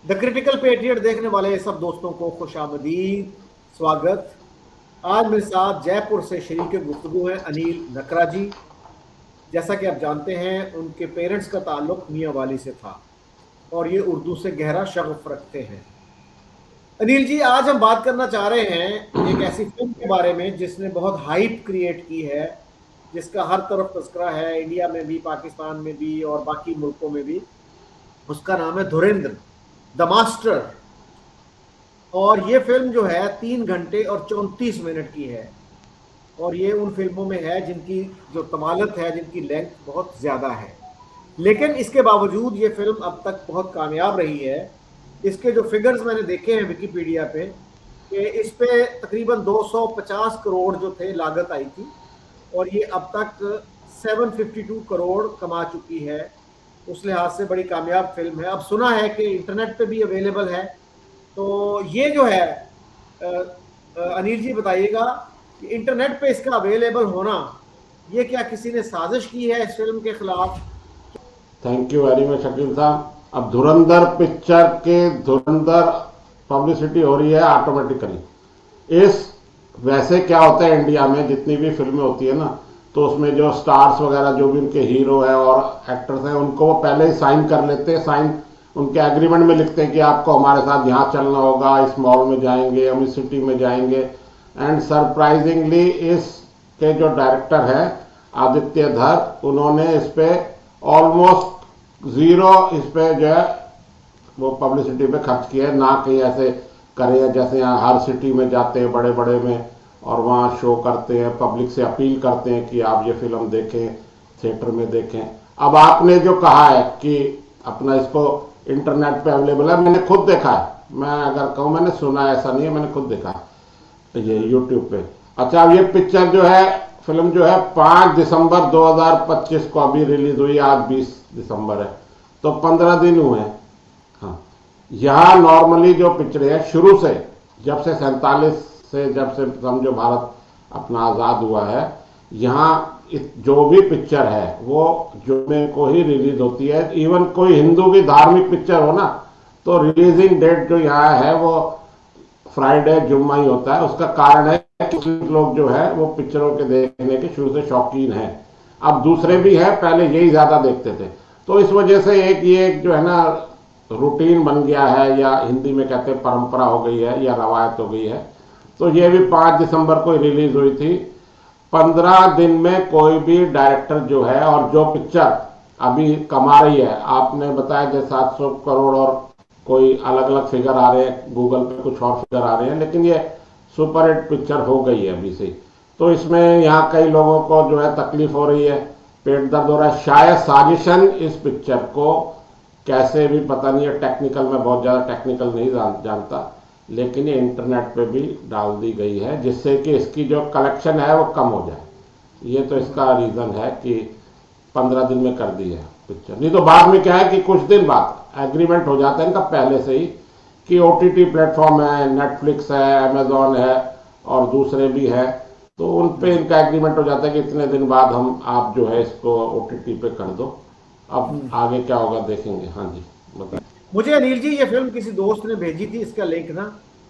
The critical patriot देखने वाले सब दोस्तों को खुशामदीद, स्वागत। आज मेरे साथ जयपुर से शरीक गुफ्तगू हैं अनिल नकरा जी। जैसा कि आप जानते हैं, उनके पेरेंट्स का ताल्लुक मियाँ वाली से था और ये उर्दू से गहरा शगफ रखते हैं। अनिल जी, आज हम बात करना चाह रहे हैं एक ऐसी फिल्म के बारे में जिसने बहुत हाइप क्रिएट की है, जिसका हर तरफ तस्करा है, इंडिया में भी, पाकिस्तान में भी और बाकी मुल्कों में भी। उसका नाम है धुरंधर द मास्टर। और ये फिल्म जो है 3 घंटे और 34 मिनट की है और ये उन फिल्मों में है जिनकी जो तमालत है, जिनकी लेंथ बहुत ज़्यादा है। लेकिन इसके बावजूद ये फिल्म अब तक बहुत कामयाब रही है। इसके जो फिगर्स मैंने देखे हैं विकीपीडिया पे, कि इस पे तकरीबन 250 करोड़ जो थे लागत आई थी और ये अब तक 752 करोड़ कमा चुकी है। उस लिहाज से बड़ी कामयाब फिल्म है। अब सुना है कि इंटरनेट पे भी अवेलेबल है। तो ये जो है अनिल जी बताइएगा कि इंटरनेट पे इसका अवेलेबल होना, ये क्या किसी ने साजिश की है इस फिल्म के खिलाफ? Thank you very much Shakeel साहब। अब धुरंधर पिक्चर के धुरंधर पब्लिसिटी हो रही है ऑटोमेटिकली। इस वैसे क्या होता है इंडिया में जितनी भी फिल्में होती है ना, तो उसमें जो स्टार्स वगैरह जो भी उनके हीरो है और एक्टर्स हैं, उनको वो पहले ही साइन कर लेते हैं। साइन उनके एग्रीमेंट में लिखते हैं कि आपको हमारे साथ यहाँ चलना होगा, इस मॉल में जाएंगे, हम इस सिटी में जाएंगे। एंड सरप्राइजिंगली इस के जो डायरेक्टर है आदित्य धर, उन्होंने इस पे ऑलमोस्ट जीरो इस पे जो है वो पब्लिसिटी पे खर्च किया है। ना कहीं ऐसे करे हैं जैसे यहाँ हर सिटी में जाते हैं बड़े बड़े में और वहाँ शो करते हैं, पब्लिक से अपील करते हैं कि आप ये फिल्म देखें, थिएटर में देखें। अब आपने जो कहा है कि अपना इसको इंटरनेट पे अवेलेबल है, मैंने खुद देखा है। मैं अगर कहूँ मैंने सुना ऐसा नहीं है, मैंने खुद देखा है ये यूट्यूब पे। अच्छा, अब ये पिक्चर जो है, फिल्म जो है 5 दिसंबर 2025 को अभी रिलीज हुई। आज 20 दिसंबर है, तो 15 दिन हुए हैं। हाँ, यहाँ नॉर्मली जो पिक्चर है शुरू से, जब से 47 से, जब से समझो भारत अपना आज़ाद हुआ है, यहाँ जो भी पिक्चर है वो जुम्मे को ही रिलीज होती है। इवन कोई हिंदू की धार्मिक पिक्चर हो ना, तो रिलीजिंग डेट जो यहाँ है वो फ्राइडे जुम्मा ही होता है। उसका कारण है कि लोग जो है वो पिक्चरों के देखने के शुरू से शौकीन हैं। अब दूसरे भी हैं, पहले यही ज्यादा देखते थे। तो इस वजह से एक ये जो है ना रूटीन बन गया है, या हिंदी में कहते हैं परंपरा हो गई है या रवायत हो गई है। तो ये भी 5 दिसंबर को रिलीज हुई थी। 15 दिन में कोई भी डायरेक्टर जो है, और जो पिक्चर अभी कमा रही है, आपने बताया जैसे 700 करोड़ और कोई अलग अलग फिगर आ रहे हैं, गूगल पे कुछ और फिगर आ रहे हैं, लेकिन ये सुपर हिट पिक्चर हो गई है अभी से। तो इसमें यहाँ कई लोगों को जो है तकलीफ हो रही है, पेट दर्द हो रहा है। शायद साजिशन इस पिक्चर को कैसे भी पता नहीं है, टेक्निकल में बहुत ज़्यादा टेक्निकल नहीं जानता, लेकिन ये इंटरनेट पे भी डाल दी गई है जिससे कि इसकी जो कलेक्शन है वो कम हो जाए। ये तो इसका रीज़न है कि 15 दिन में कर दी है पिक्चर। नहीं तो बाद में क्या है कि कुछ दिन बाद एग्रीमेंट हो जाता है इनका पहले से ही कि OTT प्लेटफॉर्म है, नेटफ्लिक्स है, अमेजोन है और दूसरे भी है, तो उन पे इनका एग्रीमेंट हो जाता है कि इतने दिन बाद हम आप जो है इसको OTT पे कर दो। अब आगे क्या होगा देखेंगे। हाँ जी, बताइए। मुझे अनिल जी ये फिल्म किसी दोस्त ने भेजी थी, इसका लिंक ना,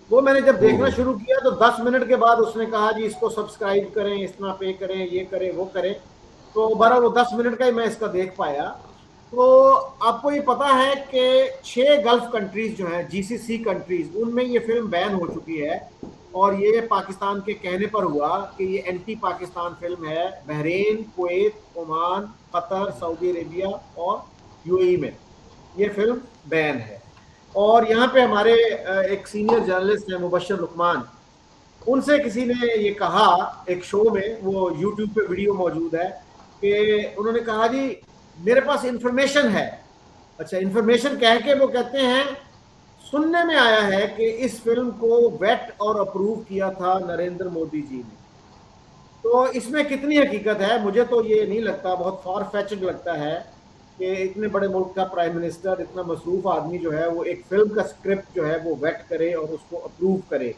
वो मैंने जब देखना शुरू किया तो 10 मिनट के बाद उसने कहा जी इसको सब्सक्राइब करें, इतना पे करें, ये करें, वो करें। तो बहरहाल वो 10 मिनट का ही मैं इसका देख पाया। तो आपको ये पता है कि 6 गल्फ कंट्रीज जो हैं, GCC कंट्रीज, उनमें ये फिल्म बैन हो चुकी है और ये पाकिस्तान के कहने पर हुआ कि ये एंटी पाकिस्तान फिल्म है। Bahrain, Kuwait, Oman, Qatar, Saudi Arabia और UAE में ये फिल्म बैन है। और यहाँ पे हमारे एक सीनियर जर्नलिस्ट हैं मुबशर लुकमान, उनसे किसी ने ये कहा एक शो में, वो यूट्यूब पे वीडियो मौजूद है, कि उन्होंने कहा जी मेरे पास इंफॉर्मेशन है। अच्छा, इंफॉर्मेशन कह के वो कहते हैं सुनने में आया है कि इस फिल्म को वेट और अप्रूव किया था नरेंद्र मोदी जी ने। तो इसमें कितनी हकीकत है मुझे तो ये नहीं लगता, बहुत फार फेच्ड लगता है कि इतने बड़े मुल्क का प्राइम मिनिस्टर, इतना मसरूफ आदमी जो है, वो एक फिल्म का स्क्रिप्ट जो है वो वेट करे और उसको अप्रूव करे।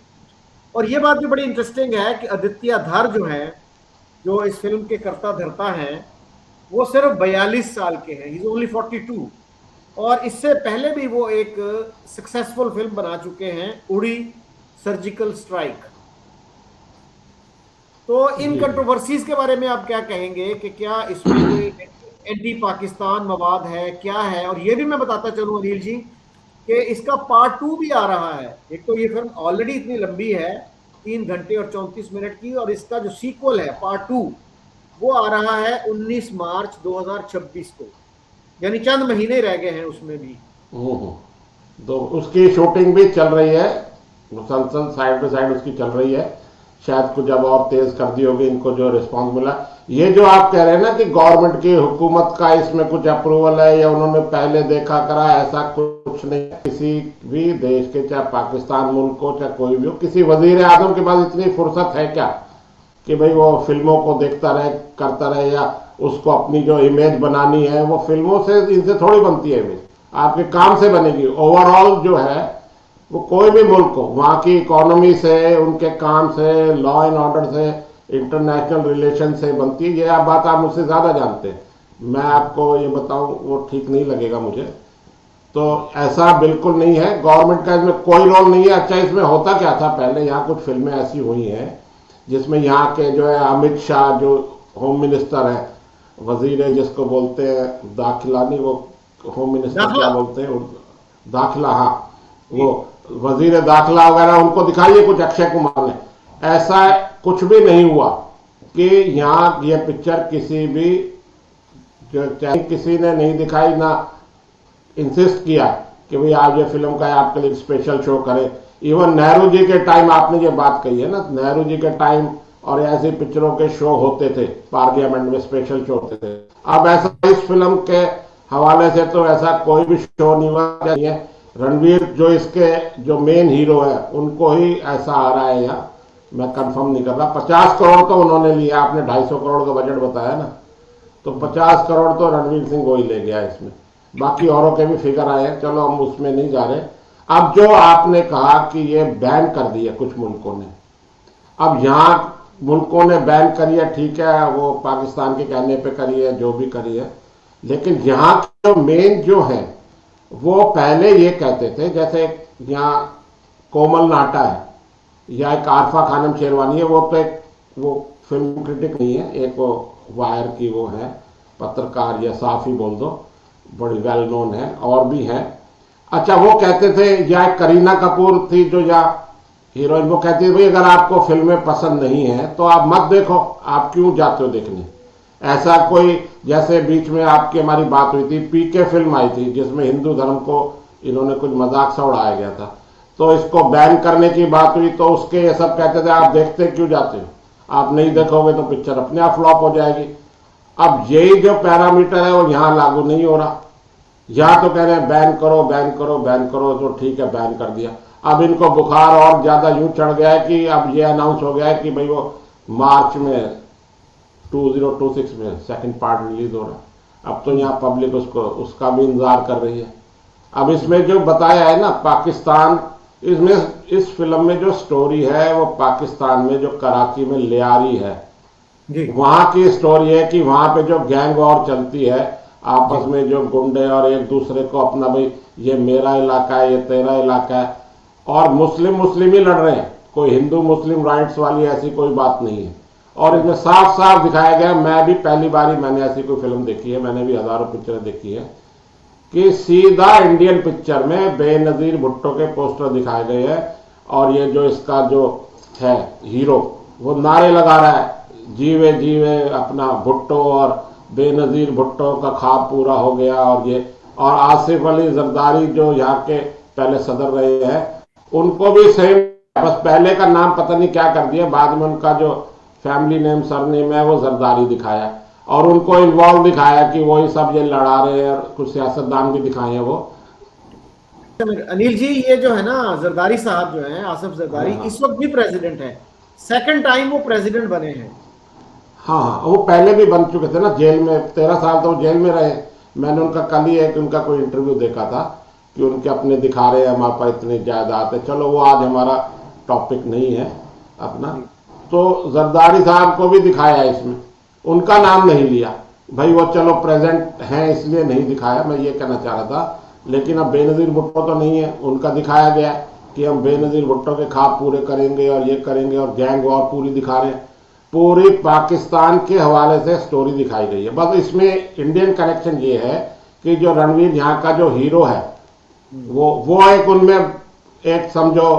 और ये बात भी बड़ी इंटरेस्टिंग है कि आदित्य धर जो है, जो इस फिल्म के कर्ता धर्ता हैं, वो सिर्फ 42 साल के हैं। He is only 42। और इससे पहले भी वो एक सक्सेसफुल फिल्म बना चुके हैं, उड़ी सर्जिकल स्ट्राइक। तो इन जी जी। कंट्रोवर्सीज के बारे में आप क्या कहेंगे कि क्या इसमें कोई एंटी पाकिस्तान मवाद है, क्या है? और ये भी मैं बताता चलूं अनिल जी कि इसका पार्ट 2 भी आ रहा है। एक तो ये फिल्म ऑलरेडी इतनी लंबी है, 3 घंटे और 34 मिनट की, और इसका जो सीक्वल है पार्ट 2 वो आ रहा है 19 मार्च 2026 को, यानी चंद महीने रह गए हैं उसमें भी। हम्म। तो उसकी शूटिंग भी चल रही है, मुसलसल साइड बाय साइड उसकी चल रही है। शायद कुछ अब और तेज कर दी होगी इनको जो रिस्पांस मिला। ये जो आप कह रहे हैं ना कि गवर्नमेंट की हुकूमत का इसमें कुछ अप्रूवल है या उन्होंने पहले देखा करा, ऐसा कुछ नहीं है। किसी भी देश के, चाहे पाकिस्तान मुल्क हो चाहे कोई भी हो, किसी वजीर आजम के पास इतनी फुर्सत है क्या कि भाई वो फिल्मों को देखता रहे, करता रहे, या उसको अपनी जो इमेज बनानी है वो फिल्मों से, इनसे थोड़ी बनती है इमेज, आपके काम से बनेगी। ओवरऑल जो है वो कोई भी मुल्क हो, वहाँ की इकोनॉमी से, उनके काम से, लॉ एंड ऑर्डर से, इंटरनेशनल रिलेशन से बनती है। ये आप बात आप मुझसे ज़्यादा जानते हैं, मैं आपको ये बताऊं वो ठीक नहीं लगेगा मुझे। तो ऐसा बिल्कुल नहीं है, गवर्नमेंट का इसमें कोई रोल नहीं है। अच्छा, इसमें होता क्या था पहले, यहाँ कुछ फिल्में ऐसी हुई हैं जिसमें यहाँ के जो है अमित शाह जो होम मिनिस्टर है, वजीर है जिसको बोलते हैं दाखिला, नहीं वो होम मिनिस्टर क्या दाखला। बोलते हैं, दाखिला, हाँ, जी। वो वजीर दाखिला वगैरह, उनको दिखाइए कुछ अक्षय कुमार ने। ऐसा कुछ भी नहीं हुआ कि यहाँ ये पिक्चर किसी भी, जो चाहे किसी ने नहीं दिखाई, ना इंसिस्ट किया कि भाई आज ये फिल्म का आपके लिए स्पेशल शो करें। इवन नेहरू जी के टाइम आपने ये बात कही है ना, नेहरू जी के टाइम और ऐसी पिक्चरों के शो होते थे, पार्लियामेंट में स्पेशल शो होते थे। अब ऐसा इस फिल्म के हवाले से तो ऐसा कोई भी शो नहीं हुआ है। रणवीर जो इसके जो मेन हीरो है उनको ही ऐसा आ रहा है, या मैं कंफर्म नहीं कर रहा। 50 करोड़ तो उन्होंने लिया, आपने 250 करोड़ का बजट बताया ना, तो 50 करोड़ तो रणवीर सिंह वो ही ले गया इसमें। बाकी औरों के भी फिगर आए हैं, चलो हम उसमें नहीं जा रहे। अब जो आपने कहा कि ये बैन कर दिया कुछ मुल्कों ने, अब यहाँ मुल्कों ने बैन करी है, ठीक है, वो पाकिस्तान के कहने पे करी है, जो भी करी है, लेकिन यहाँ जो मेन जो है वो पहले ये कहते थे, जैसे यहाँ कोमल नाटा है या एक आरफा खानम शेरवानी है, वो तो एक वो फिल्म क्रिटिक नहीं है, एक वो वायर की वो है पत्रकार या साफी बोल दो, बड़ी वेल नोन है, और भी हैं। अच्छा, वो कहते थे, या करीना कपूर थी जो या हीरोइन, वो कहती थी भाई अगर आपको फिल्में पसंद नहीं है तो आप मत देखो, आप क्यों जाते हो देखने। ऐसा कोई, जैसे बीच में आपकी हमारी बात हुई थी, पीके फिल्म आई थी जिसमें हिंदू धर्म को इन्होंने कुछ मजाक सा उड़ाया गया था, तो इसको बैन करने की बात हुई, तो उसके ये सब कहते थे आप देखते क्यों जाते हो, आप नहीं देखोगे तो पिक्चर अपने आप फ्लॉप हो जाएगी। अब यही जो पैरामीटर है वो यहाँ लागू नहीं हो रहा। या तो कह रहे हैं बैन करो बैन करो बैन करो, तो ठीक है बैन कर दिया। अब इनको बुखार और ज्यादा यूं चढ़ गया है कि अब ये अनाउंस हो गया है कि भाई वो मार्च में 2026 में सेकंड पार्ट रिलीज हो रहा है। अब तो यहाँ पब्लिक उसको उसका भी इंतजार कर रही है। अब इसमें जो बताया है ना पाकिस्तान, इसमें इस फिल्म में जो स्टोरी है वो पाकिस्तान में जो कराची में लियारी है जी। वहां की स्टोरी है कि वहां पे जो गैंग वॉर चलती है, आपस में जो गुंडे और एक दूसरे को अपना भाई ये मेरा इलाका है ये तेरा इलाका है, और मुस्लिम मुस्लिम ही लड़ रहे हैं, कोई हिंदू मुस्लिम राइट्स वाली ऐसी कोई बात नहीं है। और इसमें साफ साफ दिखाया गया, मैं भी पहली बार ही मैंने ऐसी कोई फिल्म देखी है, मैंने भी हजारों पिक्चरें देखी है, कि सीधा इंडियन पिक्चर में बेनजीर भुट्टो के पोस्टर दिखाए गए हैं, और ये जो इसका जो है हीरो वो नारे लगा रहा है जीवे जीवे अपना भुट्टो, और बेनजीर भुट्टो का ख्वाब पूरा हो गया। और आसिफ अली जरदारी जो यहाँ के पहले सदर रहे हैं, उनको भी सेम, बस पहले का नाम पता नहीं क्या कर दिया, बाद में उनका जो फैमिली नेम सरनेम है वो जरदारी दिखाया, और उनको इन्वॉल्व दिखाया कि वही सब ये लड़ा रहे हैं, और कुछ सियासतदान भी दिखाए हैं वो। अनिल जी, ये जो है ना जरदारी साहब जो हैं, आसिफ जरदारी, हाँ इस वक्त भी प्रेसिडेंट है, सेकंड टाइम वो प्रेसिडेंट बने हैं। हाँ हाँ, वो पहले भी बन चुके थे ना, जेल में 13 साल तो जेल में रहे। मैंने उनका कल ही एक उनका कोई इंटरव्यू देखा था कि उनके अपने दिखा रहे हैं हमारे पास इतनी जायदाद है। चलो वो आज हमारा टॉपिक नहीं है अपना। तो जरदारी साहब को भी दिखाया इसमें, उनका नाम नहीं लिया भाई, वो चलो प्रेजेंट हैं इसलिए नहीं दिखाया, मैं ये कहना चाह रहा था। लेकिन अब बेनज़ीर भुट्टो तो नहीं है, उनका दिखाया गया है कि हम बेनज़ीर भुट्टो के ख्वाब पूरे करेंगे और ये करेंगे, और गैंग वॉर पूरी दिखा रहे हैं। पूरी पाकिस्तान के हवाले से स्टोरी दिखाई गई है। बस इसमें इंडियन कनेक्शन ये है कि जो रणवीर यहाँ का जो हीरो है वो एक उनमें एक समझो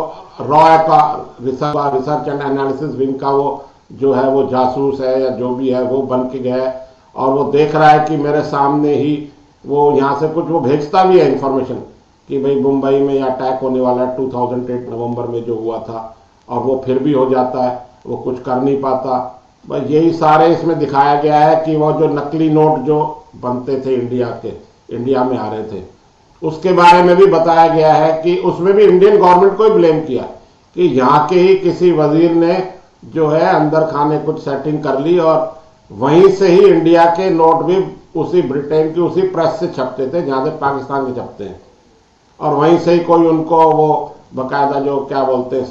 रॉय का रिसर्च एंड एनालिसिस विंग का वो जो है वो जासूस है या जो भी है वो बन के गया है, और वो देख रहा है कि मेरे सामने ही वो यहाँ से कुछ वो भेजता भी है इंफॉर्मेशन कि भाई मुंबई में अटैक होने वाला है 2008 नवंबर में जो हुआ था, और वो फिर भी हो जाता है, वो कुछ कर नहीं पाता। बस यही सारे इसमें दिखाया गया है कि वो जो नकली नोट जो बनते थे इंडिया में आ रहे थे, उसके बारे में भी बताया गया है कि उसमें भी इंडियन गवर्नमेंट को ही ब्लेम किया कि यहाँ के ही किसी वजीर ने जो है अंदर खाने कुछ सेटिंग कर ली, और वहीं से ही इंडिया के नोट भी उसी ब्रिटेन की उसी प्रेस से छपते थे जहां से पाकिस्तान के छपते हैं, और वहीं से ही कोई उनको वो बकायदा जो क्या बोलते हैं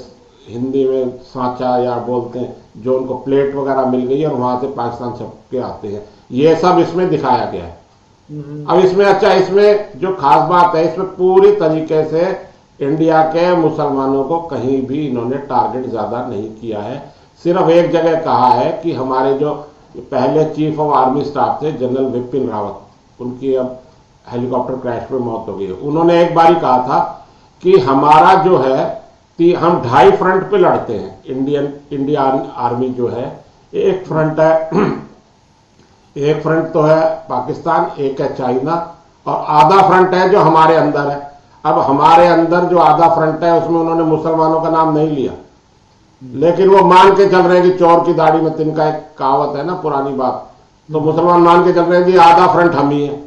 हिंदी में सांचा या बोलते हैं जो उनको प्लेट वगैरह मिल गई और वहां से पाकिस्तान छप के आते हैं। ये सब इसमें दिखाया गया है। अब इसमें अच्छा, इसमें जो खास बात है, इसमें पूरी तरीके से इंडिया के मुसलमानों को कहीं भी इन्होंने टारगेट ज्यादा नहीं किया है। सिर्फ एक जगह कहा है कि हमारे जो पहले चीफ ऑफ आर्मी स्टाफ थे जनरल विपिन रावत, उनकी अब हेलीकॉप्टर क्रैश में मौत हो गई है, उन्होंने एक बार ही कहा था कि हमारा जो है कि हम 2.5 फ्रंट पे लड़ते हैं। इंडिया आर्मी जो है, एक फ्रंट है एक फ्रंट तो है पाकिस्तान, एक है चाइना, और आधा फ्रंट है जो हमारे अंदर है। अब हमारे अंदर जो आधा फ्रंट है उसमें उन्होंने मुसलमानों का नाम नहीं लिया, लेकिन वो मान के चल रहे हैं कि चोर की दाढ़ी में तिनका, एक कहावत है ना पुरानी बात, तो मुसलमान मान के चल रहे हैं कि आधा फ्रंट हम ही है।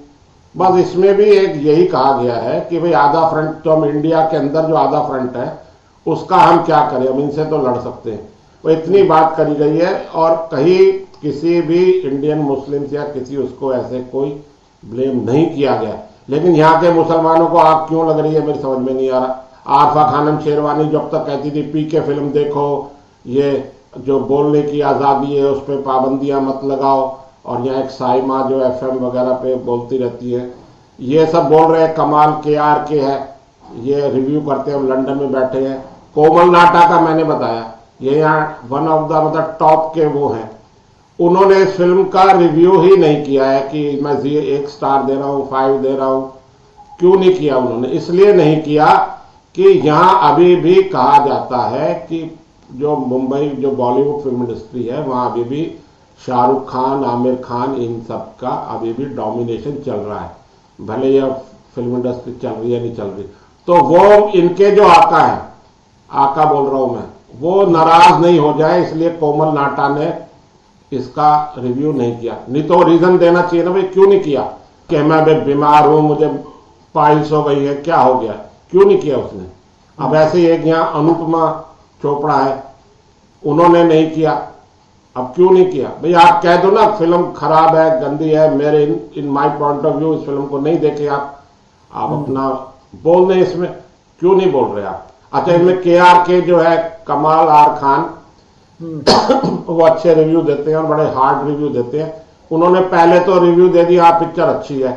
बस इसमें भी एक यही कहा गया है कि भाई आधा फ्रंट तो हम इंडिया के अंदर जो आधा फ्रंट है उसका हम क्या करें, हम इनसे तो लड़ सकते हैं। वो इतनी बात करी गई है, और कहीं किसी भी इंडियन मुस्लिम्स या किसी उसको ऐसे कोई ब्लेम नहीं किया गया। लेकिन यहाँ के मुसलमानों को आग क्यों लग रही है मेरी समझ में नहीं आ रहा। आरफा खानम शेरवानी जब तक कहती थी पीके फिल्म देखो, ये जो बोलने की आज़ादी है उस पर पाबंदियां मत लगाओ, और यहाँ एक साइमा जो एफएम वगैरह पे बोलती रहती है, ये सब बोल रहे हैं कमाल KRK है, ये रिव्यू करते हैं, हम लंदन में बैठे हैं। कोमल नाटा का मैंने बताया, ये यहाँ वन ऑफ द मतलब टॉप के वो हैं, उन्होंने इस फिल्म का रिव्यू ही नहीं किया है कि मैं 1 स्टार दे रहा हूँ, 5 दे रहा हूँ। क्यों नहीं किया उन्होंने? इसलिए नहीं किया कि यहाँ अभी भी कहा जाता है कि जो मुंबई जो बॉलीवुड फिल्म इंडस्ट्री है वहाँ अभी भी शाहरुख खान, आमिर खान, इन सब का अभी भी डोमिनेशन चल रहा है, भले यह फिल्म इंडस्ट्री चल रही है नहीं चल रही। तो वो इनके जो आका है, आका बोल रहा हूं मैं, वो नाराज नहीं हो जाए, इसलिए कोमल नाटा ने इसका रिव्यू नहीं किया। नहीं तो रीजन देना चाहिए ना भाई, क्यों नहीं किया कि मैं बीमार हूं, मुझे पाइल्स हो गई है, क्या हो गया, क्यों नहीं किया उसने। अब ऐसे ही एक यहाँ अनुपमा चोपड़ा है, उन्होंने नहीं किया, अब क्यों नहीं किया भाई? आप कह दो ना फिल्म खराब है, गंदी है, मेरे in my point of view इस फिल्म को नहीं देखे आप अपना बोल दें, इसमें क्यों नहीं बोल रहे आप? अच्छा, इनमें KRK जो है कमाल आर खान, वो अच्छे रिव्यू देते हैं और बड़े हार्ड रिव्यू देते हैं। उन्होंने पहले तो रिव्यू दे दिया पिक्चर अच्छी है,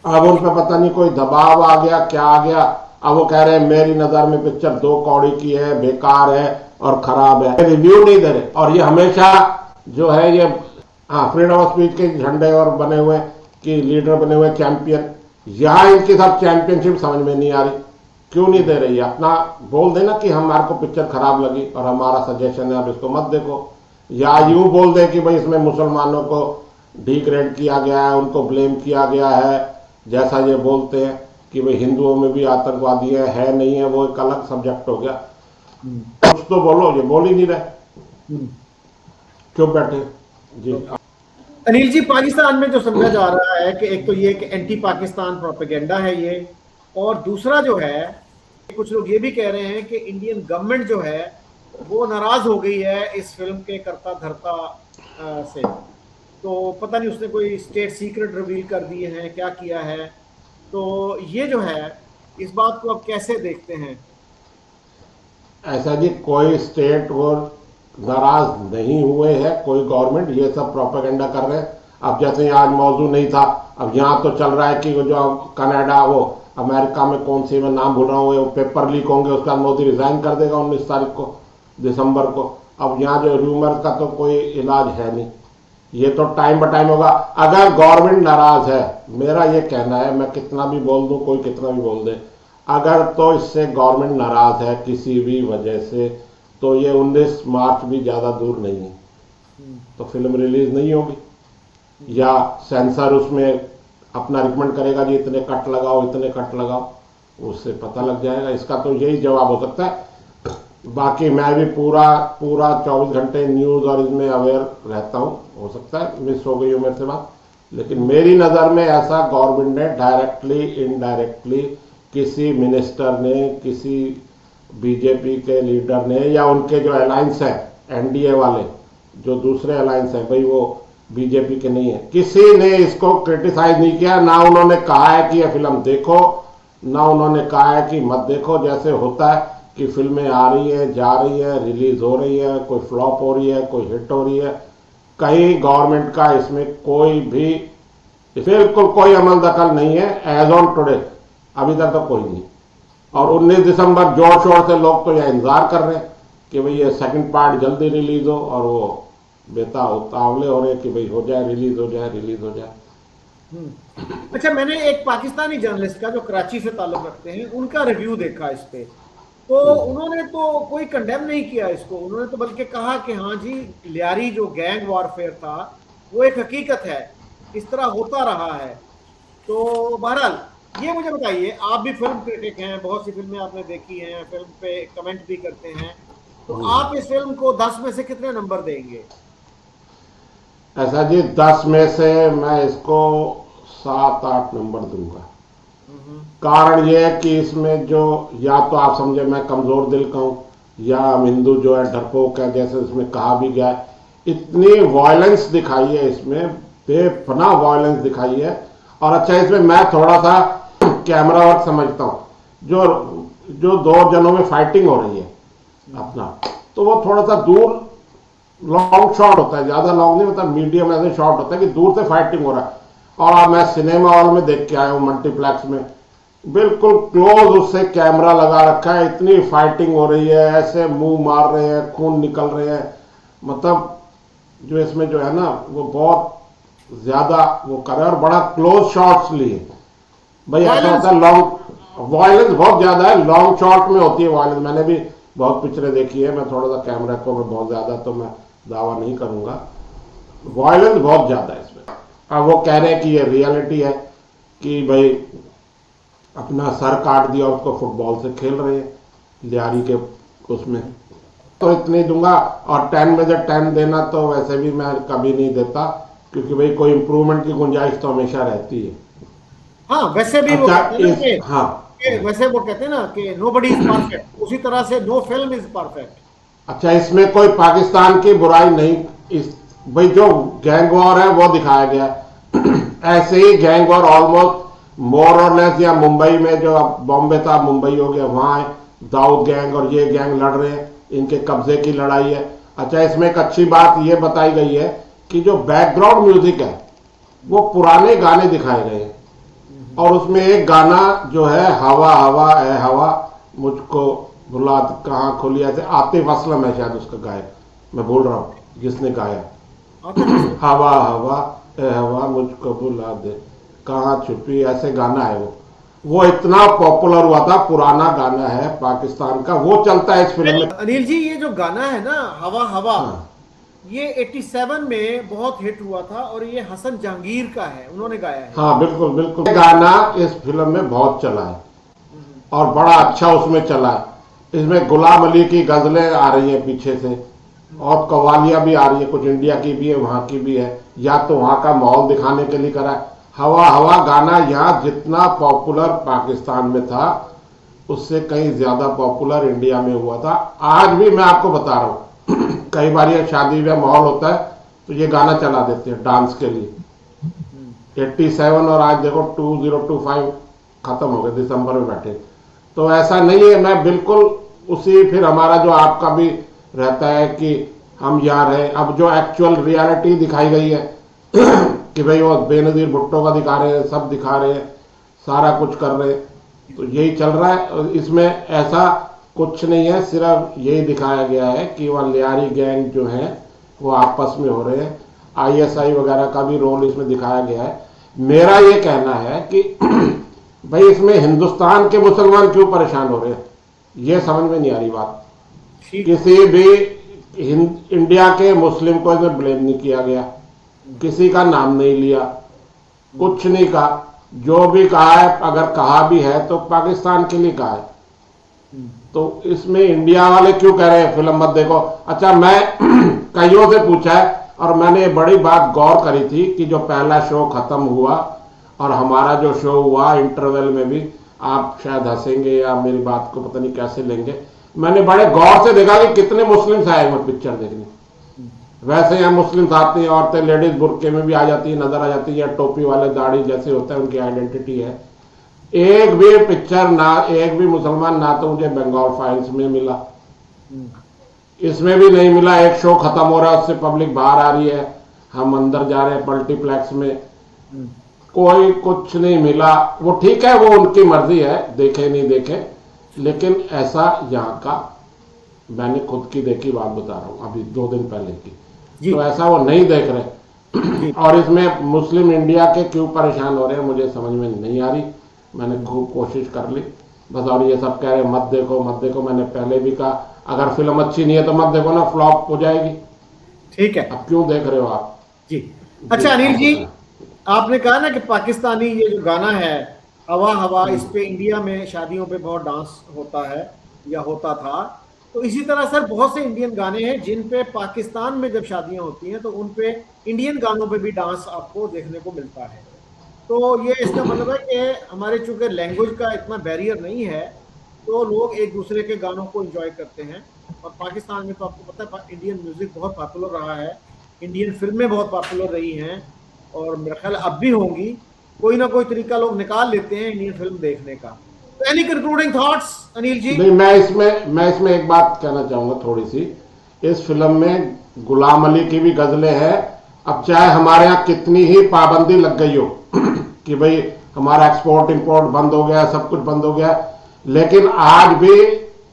अब उन पर पता नहीं कोई दबाव आ गया, क्या आ गया, अब वो कह रहे हैं मेरी नजर में पिक्चर 2 कौड़ी की है, बेकार है और खराब है, रिव्यू नहीं दे रहे। और ये हमेशा जो है ये फ्रीडम ऑफ स्पीच के झंडे और बने हुए कि लीडर बने हुए चैंपियन, यहाँ इनकी सब चैंपियनशिप समझ में नहीं आ रही, क्यों नहीं दे रही है? अपना बोल देना कि हमारे को पिक्चर खराब लगी और हमारा सजेशन है, अब इसको मत देखो, या यूं बोल दे कि भाई इसमें मुसलमानों को डिग्रेड किया गया है, उनको ब्लेम किया गया है, जैसा ये बोलते हैं कि भाई हिंदुओं में भी आतंकवादी है नहीं है, वो एक अलग सब्जेक्ट हो गया। कुछ तो बोलो, ये बोल ही नहीं रहे, चुप बैठे जी। अनिल जी, पाकिस्तान में जो समझा जा रहा है कि एक तो ये कि एंटी पाकिस्तान प्रोपेगेंडा है ये, और दूसरा जो है कुछ लोग ये भी कह रहे हैं कि इंडियन गवर्नमेंट जो है वो नाराज हो गई है इस फिल्म के करता धरता से, तो पता नहीं उसने कोई स्टेट सीक्रेट रिवील कर दिए हैं, क्या किया है, तो ये जो है इस बात को आप कैसे देखते हैं? ऐसा जी कोई स्टेट वो नाराज नहीं हुए है, कोई गवर्नमेंट, ये सब प्रोपेगेंडा कर रहे हैं। अब जैसे आज मौजू नहीं था, अब यहाँ तो चल रहा है कि वो जो कनाडा, वो अमेरिका में कौन सी, मैं नाम भूल रहा हूँ, वो पेपर लीक होंगे, उसके बाद मोदी रिजाइन कर देगा 19 तारीख को दिसंबर को। अब यहाँ जो रूमर का तो कोई इलाज है नहीं, ये तो टाइम ब टाइम होगा। अगर गवर्नमेंट नाराज है, मेरा ये कहना है, मैं कितना भी बोल दूं, कोई कितना भी बोल दे, अगर तो इससे गवर्नमेंट नाराज है किसी भी वजह से, तो ये 19 मार्च भी ज्यादा दूर नहीं है, तो फिल्म रिलीज नहीं होगी, या सेंसर उसमें अपना रिकमेंड करेगा जी इतने कट लगाओ, इतने कट लगाओ, उससे पता लग जाएगा। इसका तो यही जवाब हो सकता है। बाकी मैं भी पूरा 24 घंटे न्यूज और इसमें अवेयर रहता हूँ, हो सकता है मिस हो गई हो मेरे से बात, लेकिन मेरी नज़र में ऐसा गवर्नमेंट ने डायरेक्टली इनडायरेक्टली किसी मिनिस्टर ने, किसी बीजेपी के लीडर ने, या उनके जो अलायंस है एनडीए वाले, जो दूसरे अलायंस है भाई, वो बीजेपी के नहीं है, किसी ने इसको क्रिटिसाइज नहीं किया। ना उन्होंने कहा है कि ये फिल्म देखो, ना उन्होंने कहा है कि मत देखो। जैसे होता है कि फिल्में आ रही है, जा रही है, रिलीज हो रही है, कोई फ्लॉप हो रही है, कोई हिट हो रही है, कहीं गवर्नमेंट का इसमें कोई भी बिल्कुल कोई अमल दखल नहीं है एज ऑन टुडे, अभी तक तो कोई नहीं। और 19 दिसंबर जोर शोर से लोग तो यह इंतजार कर रहे हैं कि भाई ये सेकंड पार्ट जल्दी रिलीज हो, और वो उतावले हो रहे कि भाई हो जाए, रिलीज हो जाए, रिलीज हो जाए। अच्छा, मैंने एक पाकिस्तानी जर्नलिस्ट का जो कराची से ताल्लुक रखते हैं, उनका रिव्यू देखा इस पे, तो उन्होंने तो कोई कंडेम नहीं किया इसको, उन्होंने तो बल्कि कहा कि हाँ जी, लियारी जो गैंग वॉरफेयर था वो एक हकीकत है, इस तरह होता रहा है। तो बहरहाल ये मुझे बताइए, आप भी फिल्म क्रिटिक हैं, बहुत सी फिल्में आपने देखी हैं, फिल्म पे कमेंट भी करते हैं, तो आप इस फिल्म को 10 में से कितने नंबर देंगे? ऐसा जी 10 में से मैं इसको 7-8 नंबर दूंगा। कारण यह है कि इसमें जो, या तो आप समझे मैं कमजोर दिल का हूं, या हम हिंदू जो है डरपोक है, जैसे इसमें कहा भी गया है, इतनी वायलेंस दिखाई है इसमें, बेपनाह वायलेंस दिखाई है। और अच्छा, इसमें मैं थोड़ा सा कैमरा वर्क समझता हूं, जो दो जनों में फाइटिंग हो रही है अपना, तो वो थोड़ा सा दूर लॉन्ग शॉट होता है, ज्यादा लॉन्ग नहीं होता, मीडियम ऐसे शॉट होता है कि दूर से फाइटिंग हो रहा है। और मैं सिनेमा हॉल में देख के आया हूं, मल्टीप्लेक्स में, बिल्कुल क्लोज उससे कैमरा लगा रखा है, इतनी फाइटिंग हो रही है, ऐसे मुंह मार रहे हैं, खून निकल रहे हैं, मतलब जो इसमें जो है ना वो बहुत ज्यादा वो कर रहा है, और बड़ा क्लोज शॉट्स लिए भाई। ऐसा होता है लॉन्ग वायलेंस बहुत ज्यादा है, लॉन्ग शॉट में होती है वायलेंस। मैंने भी बहुत पिक्चरें देखी है, मैं थोड़ा सा कैमरा को मैं बहुत ज्यादा तो मैं दावा नहीं करूंगा, वायलेंस बहुत ज्यादा है इसमें। अब वो कह रहे हैं कि ये रियलिटी है कि भाई अपना सर काट दिया, उसको फुटबॉल से खेल रहे हैं लियारी के उसमें, तो इतनी दूंगा। और 10 में से 10 देना तो वैसे भी मैं कभी नहीं देता, क्योंकि भाई कोई इंप्रूवमेंट की गुंजाइश तो हमेशा रहती है। हाँ, वैसे भी वो कहते हैं कि, हाँ, वैसे वो कहते हैं ना कि नोबडी इज परफेक्ट, उसी तरह से नो फिल्म इज परफेक्ट। अच्छा, इसमें कोई पाकिस्तान की बुराई नहीं, इस भाई जो गैंग वॉर है वो दिखाया गया ऐसे ही गैंग वॉर ऑलमोस्ट मोर और लेस, या मुंबई में जो बॉम्बे था, मुंबई हो गया, वहां दाऊद गैंग और ये गैंग लड़ रहे हैं, इनके कब्जे की लड़ाई है। अच्छा, इसमें एक अच्छी बात ये बताई गई है कि जो बैकग्राउंड म्यूजिक है वो पुराने गाने दिखाए गए हैं, और उसमें एक गाना जो है, हवा हवा ए हवा मुझको भुला कहाँ खोली, ऐसे आतिफ असलम है शायद उसका गायक, मैं भूल रहा हूँ जिसने गाया, हवा हवा ए हवा मुझको भुला दे कहाँ छुपी, ऐसे गाना है वो इतना पॉपुलर हुआ था, पुराना गाना है पाकिस्तान का, वो चलता है इस फिल्म में। अनिल जी, ये जो गाना है ना हवा हवा, ये 87 में बहुत हिट हुआ था, और ये हसन जहांगीर का है, उन्होंने गाया है। हाँ बिल्कुल बिल्कुल, गाना इस फिल्म में बहुत चला है और बड़ा अच्छा उसमें चला है। इसमें गुलाम अली की गजलें आ रही हैं पीछे से, और कव्वालियां भी आ रही है, कुछ इंडिया की भी है, वहां की भी है, या तो वहां का माहौल दिखाने के लिए करा है। हवा हवा गाना यहाँ जितना पॉपुलर पाकिस्तान में था, उससे कहीं ज्यादा पॉपुलर इंडिया में हुआ था। आज भी मैं आपको बता रहा हूँ कई बार ये शादी में माहौल होता है तो ये गाना चला देते हैं डांस के लिए। 87 और आज देखो 2025 खत्म हो गए, दिसंबर में बैठे। तो ऐसा नहीं है, मैं बिल्कुल उसी, फिर हमारा जो आपका भी रहता है कि हम यहाँ रहे। अब जो एक्चुअल रियलिटी दिखाई गई है कि भाई वो बेनजीर भुट्टो का दिखा रहे हैं, सब दिखा रहे हैं, सारा कुछ कर रहे हैं, तो यही चल रहा है। और इसमें ऐसा कुछ नहीं है, सिर्फ यही दिखाया गया है कि वह लियारी गैंग जो है वो आपस में हो रहे हैं। आईएसआई वगैरह का भी रोल इसमें दिखाया गया है। मेरा ये कहना है कि भाई इसमें हिंदुस्तान के मुसलमान क्यों परेशान हो रहे हैं, ये समझ में नहीं आ रही बात। किसी भी इंडिया के मुस्लिम को इसमें ब्लेम नहीं किया गया, किसी का नाम नहीं लिया, कुछ नहीं कहा। जो भी कहा है, अगर कहा भी है तो पाकिस्तान के लिए कहा है। तो इसमें इंडिया वाले क्यों कह रहे हैं फिल्म मत देखो? अच्छा, मैं कईयों से पूछा है और मैंने बड़ी बात गौर करी थी कि जो पहला शो खत्म हुआ और हमारा जो शो हुआ इंटरवल में भी, आप शायद हंसेंगे या मेरी बात को पता नहीं कैसे लेंगे, मैंने बड़े गौर से देखा कि कितने मुस्लिम्स आए हुए पिक्चर देखने। वैसे यहाँ मुस्लिम्स आते हैं, औरतें लेडीज बुर्के में भी आ जाती है, नजर आ जाती है, टोपी वाले दाढ़ी जैसे होता है, उनकी आइडेंटिटी है। एक भी पिक्चर ना, एक भी मुसलमान ना तो मुझे बंगाल फाइल्स में मिला, इसमें भी नहीं मिला। एक शो खत्म हो रहा है, उससे पब्लिक बाहर आ रही है, हम अंदर जा रहे हैं मल्टीप्लेक्स में, कोई कुछ नहीं मिला। वो ठीक है, वो उनकी मर्जी है, देखे नहीं देखे, लेकिन ऐसा यहाँ का, मैंने खुद की देखी बात बता रहा हूँ अभी 2 दिन पहले की, तो ऐसा वो नहीं देख रहे। और इसमें मुस्लिम इंडिया के क्यों परेशान हो रहे हैं मुझे समझ में नहीं आ रही। मैंने खूब कोशिश कर ली बस, और ये सब कह रहे मत देखो मत देखो। मैंने पहले भी कहा अगर फिल्म अच्छी नहीं है तो मत देखो ना, फ्लॉप हो जाएगी। ठीक है, अब क्यों देख रहे हो आप जी? अच्छा अनिल जी, आपने कहा ना कि पाकिस्तानी ये जो गाना है हवा हवा, इस पे इंडिया में शादियों पे बहुत डांस होता है या होता था। तो इसी तरह सर बहुत से इंडियन गाने हैं जिन पे पाकिस्तान में जब शादियां होती हैं तो उन पे इंडियन गानों पे भी डांस आपको देखने को मिलता है। तो ये इसका मतलब है कि हमारे चूंकि लैंग्वेज का इतना बैरियर नहीं है तो लोग एक दूसरे के गानों को एंजॉय करते हैं। और पाकिस्तान में तो आपको पता है इंडियन म्यूजिक बहुत पॉपुलर रहा है, इंडियन फिल्में बहुत पॉपुलर रही हैं और मेरा ख्याल अब भी होंगी। कोई ना कोई तरीका लोग निकाल लेते हैं इंडियन फिल्म देखने का। तो any concluding thoughts Anil ji? नहीं, मैं इसमें एक बात कहना चाहूंगा थोड़ी सी। इस फिल्म में गुलाम अली की भी गजलें हैं। अब चाहे हमारे यहाँ कितनी ही पाबंदी लग गई हो कि भाई हमारा एक्सपोर्ट इंपोर्ट बंद हो गया, सब कुछ बंद हो गया, लेकिन आज भी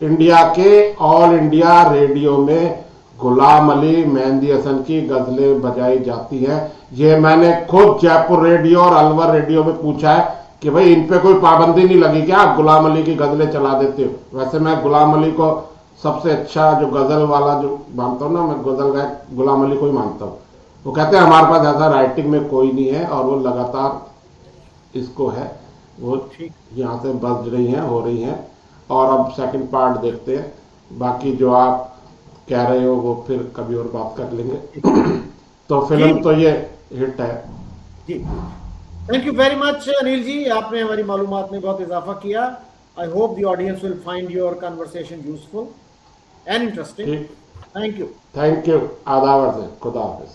इंडिया के ऑल इंडिया रेडियो में गुलाम अली, मेहंदी हसन की गजलें बजाई जाती हैं। ये मैंने खुद जयपुर रेडियो और अलवर रेडियो में पूछा है कि भाई इन पे कोई पाबंदी नहीं लगी क्या, आप गुलाम अली की गजलें चला देते हो? वैसे मैं गुलाम अली को सबसे अच्छा जो गजल वाला जो मानता हूँ ना, मैं गजल गायक गुलाम अली को ही मानता हूँ। वो कहते हैं हमारे पास ऐसा राइटिंग में कोई नहीं है, और वो लगातार इसको है, वो यहाँ से बज रही हैं, हो रही हैं। और अब सेकंड पार्ट देखते हैं, बाकी जो आप कह रहे हो वो फिर कभी और बात कर लेंगे। तो फिल्म तो ये हिट है जी। Thank you very much Anil ji, आपने हमारी मालूमात में बहुत इजाफा किया। I hope the audience will find your conversation useful and interesting. Thank you. आदावर से, खुदा हाफिज।